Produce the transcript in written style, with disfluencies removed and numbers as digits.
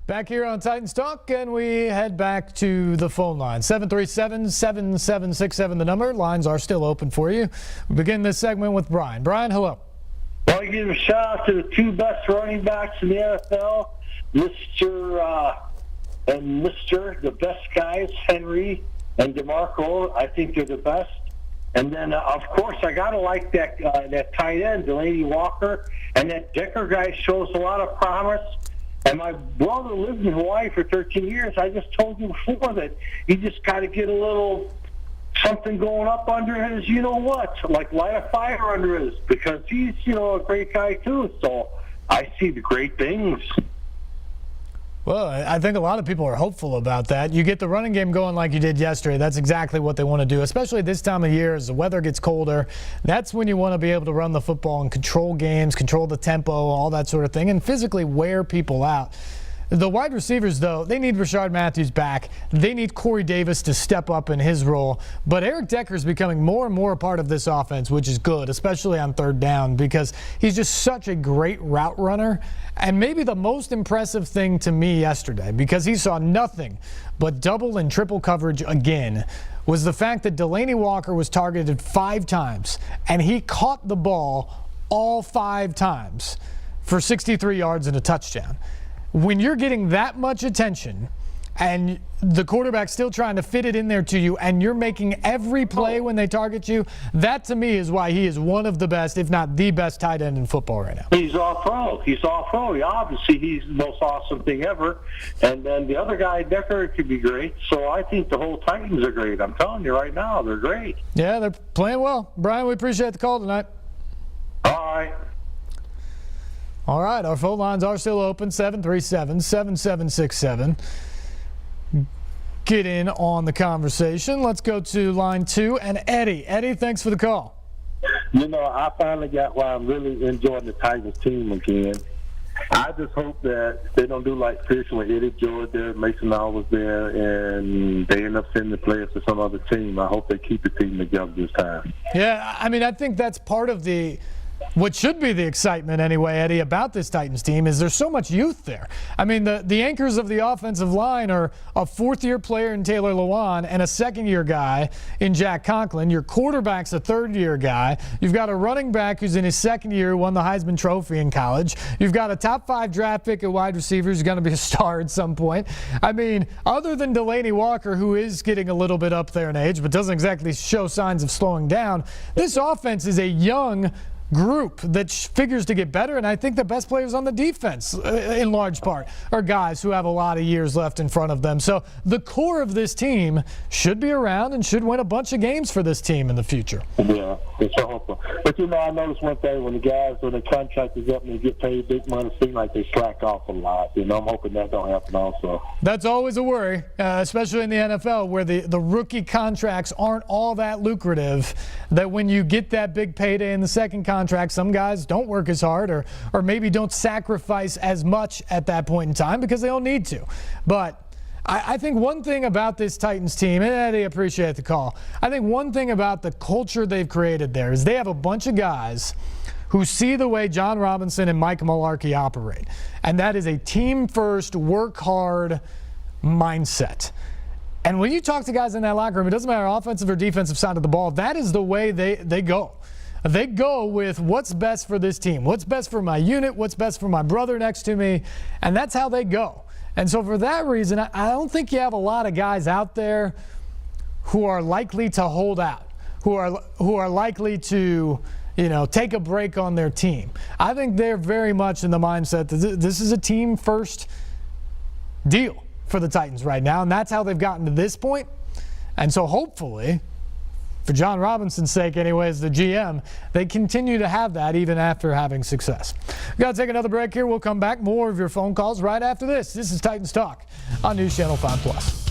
Back here on Titans Talk, and we head back to the phone line. 737-7767, the number. Lines are still open for you. We begin this segment with Brian. Brian, hello. Well, I give a shout out to the two best running backs in the NFL, Mr. the best guys, Henry and DeMarco. I think they're the best. And then, of course, I got to like that tight end, Delaney Walker. And that Decker guy shows a lot of promise. And my brother lived in Hawaii for 13 years. I just told you before that you just got to get a little something going up under his, you know what, like light a fire under his, because he's, a great guy too. So I see the great things. Well, I think a lot of people are hopeful about that. You get the running game going like you did yesterday. That's exactly what they want to do, especially this time of year as the weather gets colder. That's when you want to be able to run the football and control games, control the tempo, all that sort of thing, and physically wear people out. The wide receivers, though, they need Rashard Matthews back. They need Corey Davis to step up in his role. But Eric Decker is becoming more and more a part of this offense, which is good, especially on third down, because he's just such a great route runner. And maybe the most impressive thing to me yesterday, because he saw nothing but double and triple coverage again, was the fact that Delaney Walker was targeted 5 times, and he caught the ball all 5 times for 63 yards and a touchdown. When you're getting that much attention and the quarterback's still trying to fit it in there to you and you're making every play when they target you, that to me is why he is one of the best, if not the best tight end in football right now. He's all pro. Obviously, he's the most awesome thing ever. And then the other guy, Decker, could be great. So I think the whole Titans are great. I'm telling you right now, they're great. Yeah, they're playing well. Brian, we appreciate the call tonight. All right. All right, our phone lines are still open, 737-7767. Get in on the conversation. Let's go to line 2 and Eddie. Eddie, thanks for the call. I finally got why I'm really enjoying the Titans team again. I just hope that they don't do like Fish when Eddie George there, Mason was there, and they end up sending the players to some other team. I hope they keep the team together this time. Yeah, I think that's part of what should be the excitement anyway, Eddie, about this Titans team is there's so much youth there. The anchors of the offensive line are a 4th-year player in Taylor Lewan and a 2nd-year guy in Jack Conklin. Your quarterback's a 3rd-year guy. You've got a running back who's in his 2nd year, who won the Heisman Trophy in college. You've got a top 5 draft pick at wide receiver who's going to be a star at some point. Other than Delaney Walker, who is getting a little bit up there in age but doesn't exactly show signs of slowing down, this offense is a young group that figures to get better, and I think the best players on the defense, in large part, are guys who have a lot of years left in front of them. So the core of this team should be around and should win a bunch of games for this team in the future. Yeah, it's so hopeful. But I noticed one thing, when the contract is up and they get paid big money, it seems like they slack off a lot. I'm hoping that don't happen also. That's always a worry, especially in the NFL, where the rookie contracts aren't all that lucrative, that when you get that big payday in the second contract, some guys don't work as hard or maybe don't sacrifice as much at that point in time because they don't need to. But I think one thing about this Titans team, and Eddie, appreciate the call, I think one thing about the culture they've created there is they have a bunch of guys who see the way John Robinson and Mike Mularkey operate. And that is a team-first, work-hard mindset. And when you talk to guys in that locker room, it doesn't matter offensive or defensive side of the ball, that is the way they go. They go with what's best for this team, what's best for my unit, what's best for my brother next to me, and that's how they go. And so for that reason, I don't think you have a lot of guys out there who are likely to hold out, who are likely to take a break on their team. I think they're very much in the mindset that this is a team-first deal for the Titans right now, and that's how they've gotten to this point. And so hopefully, for John Robinson's sake anyways, the GM, they continue to have that even after having success. We've got to take another break here. We'll come back. More of your phone calls right after this. This is Titans Talk on News Channel 5+.